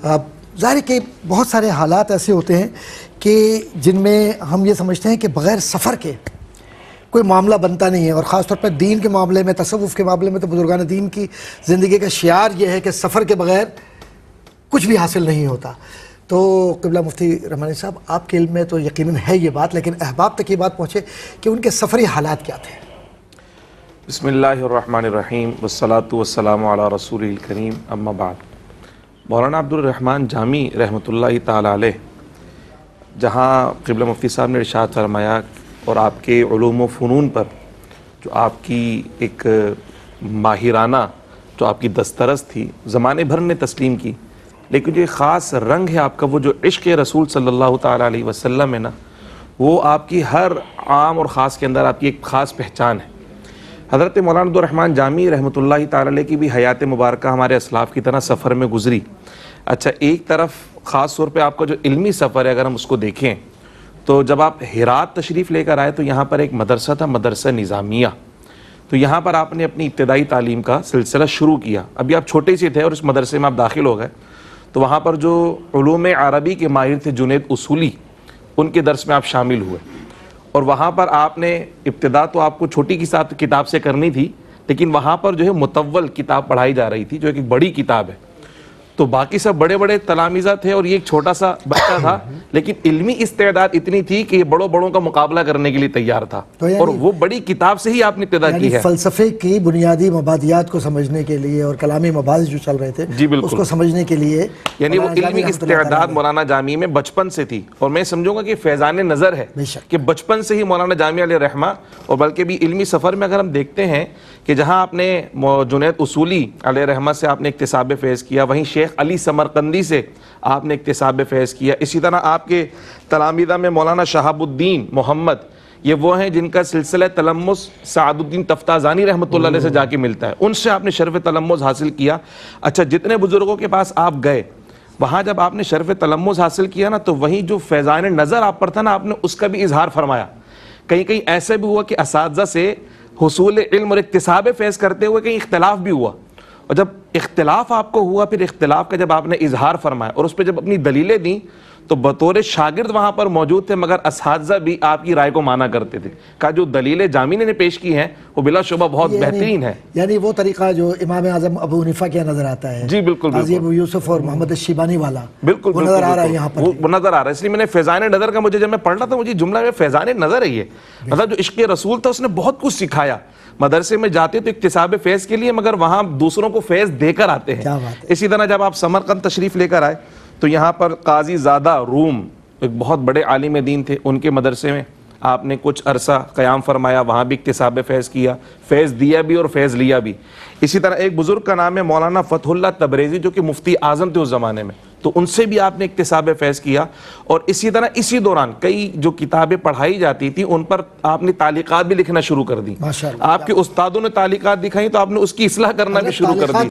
ظاہر ہے کہ بہت سارے حالات ایسے ہوتے ہیں کہ جن میں ہم یہ سمجھتے ہیں کہ بغیر سفر کے کوئی معاملہ بنتا نہیں ہے، اور خاص طور پر دین کے معاملے میں، تصوف کے معاملے میں تو بزرگان دین کی زندگی کا شعار یہ ہے کہ سفر کے بغیر کچھ بھی حاصل نہیں ہوتا۔ تو قبلہ مفتی رحمانی صاحب، آپ کے علم میں تو یقیناً ہے یہ بات، لیکن احباب تک یہ بات پہنچے کہ ان کے سفری حالات کیا تھے۔ بسم اللہ الرحمن الرحیم والصلاة والسلام علی رسول الکریم، اما بعد۔ مولانا عبد الرحمن جامی رحمۃ اللہ تعالی علیہ، جہاں قبلہ مفتی صاحب نے ارشاد فرمایا اور آپ کے علوم و فنون پر جو آپ کی ایک ماہرانہ جو آپ کی دسترس تھی، زمانے بھر نے تسلیم کی، لیکن جو ایک خاص رنگ ہے آپ کا، وہ جو عشق رسول صلی اللہ تعالی علیہ وسلم ہے نا، وہ آپ کی ہر عام اور خاص کے اندر آپ کی ایک خاص پہچان ہے۔ حضرت مولانا عبد الرحمن جامی رحمۃ اللہ تعالی علیہ کی بھی حیات مبارکہ ہمارے اسلاف کی طرح سفر میں گزری۔ اچھا، ایک طرف خاص طور پہ آپ کا جو علمی سفر ہے، اگر ہم اس کو دیکھیں تو جب آپ ہرات تشریف لے کر آئے تو یہاں پر ایک مدرسہ تھا، مدرسہ نظامیہ، تو یہاں پر آپ نے اپنی ابتدائی تعلیم کا سلسلہ شروع کیا۔ ابھی آپ چھوٹے سے تھے اور اس مدرسے میں آپ داخل ہو گئے، تو وہاں پر جو علوم عربی کے ماہر تھے جنید اصولی، ان کے درس میں آپ شامل ہوئے، اور وہاں پر آپ نے ابتدا تو آپ کو چھوٹی کتاب سے کرنی تھی، لیکن وہاں پر جو ہے مطول کتاب پڑھائی جا رہی تھی جو ایک بڑی کتاب ہے، تو باقی سب بڑے بڑے تلامذہ تھے اور یہ ایک چھوٹا سا بچہ تھا، لیکن علمی استعداد اتنی تھی کہ یہ بڑوں کا مقابلہ کرنے کے لیے تیار تھا، اور وہ بڑی کتاب سے ہی آپ نے ابتدا کی ہے۔ فلسفے کی بنیادی مبادیات کو سمجھنے کے لیے اور کلامی مباحث جو چل رہے تھے اس کو سمجھنے کے لیے، یعنی وہ علمی استعداد مولانا جامی میں بچپن سے تھی، اور میں سمجھوں گا کہ فیضان نظر ہے کہ بچپن سے ہی مولانا جامی علیہ رحمہ، اور بلکہ بھی علمی سفر میں اگر ہم دیکھتے ہیں کہ جہاں آپ نے جنید اصولی علیہ رحمہ سے آپ نے اکتساب فیض کیا، وہیں شیخ علی سمرقندی سے آپ نے اکتساب فیض کیا، اسی طرح آپ کے تلامذہ میں مولانا شہاب الدین محمد، یہ وہ ہیں جن کا سلسلہ تلمذ سعد الدین تفتازانی رحمۃ اللہ علیہ سے جا کے ملتا ہے، ان سے آپ نے شرف تلمذ حاصل کیا۔ اچھا، جتنے بزرگوں کے پاس آپ گئے، وہاں جب آپ نے شرف تلمذ حاصل کیا نا، تو وہیں جو فیضان نظر آپ پر تھا نا، آپ نے اس کا بھی اظہار فرمایا۔ کہیں ایسے بھی ہوا کہ اساتذہ سے حصول علم اور اکتساب فیض کرتے ہوئے کہیں اختلاف بھی ہوا، اور جب اختلاف آپ کو ہوا، پھر اختلاف کا جب آپ نے اظہار فرمایا اور اس پہ جب اپنی دلیلیں دیں، تو بطور شاگرد وہاں پر موجود تھے، مگر اساتذہ بھی آپ کی رائے کو مانا کرتے تھے، کہا جو دلیلیں جامی نے پیش کی ہیں وہ بلا شبہ بہت بہترین ہے۔ یعنی وہ طریقہ جو امام اعظم ابو حنیفہ کے نظر آتا ہے، جی بالکل، قاضی ابو یوسف اور محمد الشیبانی والا، بالکل وہ نظر آ رہا ہے یہاں پر، وہ نظر آ رہا ہے۔ اس لیے میں نے فیضان نظر کا، مجھے جب میں پڑھ رہا تھا مجھے جملہ میں فیضان نظر ہے، یہ مطلب جو عشق رسول تھا اس نے بہت کچھ سکھایا۔ مدرسے میں جاتے تو اکتساب فیض کے لیے، مگر وہاں دوسروں کو فیض دے کر آتے ہیں۔ اسی طرح جب آپ سمرقند تشریف لے کر آئے تو یہاں پر قاضی زادہ روم ایک بہت بڑے عالم دین تھے، ان کے مدرسے میں آپ نے کچھ عرصہ قیام فرمایا، وہاں بھی اکتساب فیض کیا، فیض دیا بھی اور فیض لیا بھی۔ اسی طرح ایک بزرگ کا نام ہے مولانا فتح اللہ تبریزی، جو کہ مفتی اعظم تھے اس زمانے میں، تو ان سے بھی آپ نے اکتساب فیض کیا۔ اور اسی طرح اسی دوران کئی جو کتابیں پڑھائی جاتی تھیں ان پر آپ نے تعلیقات بھی لکھنا شروع کر دی۔ آپ کے استادوں نے تعلیقات دکھائیں تو آپ نے اس کی اصلاح کرنا بھی شروع کر دی۔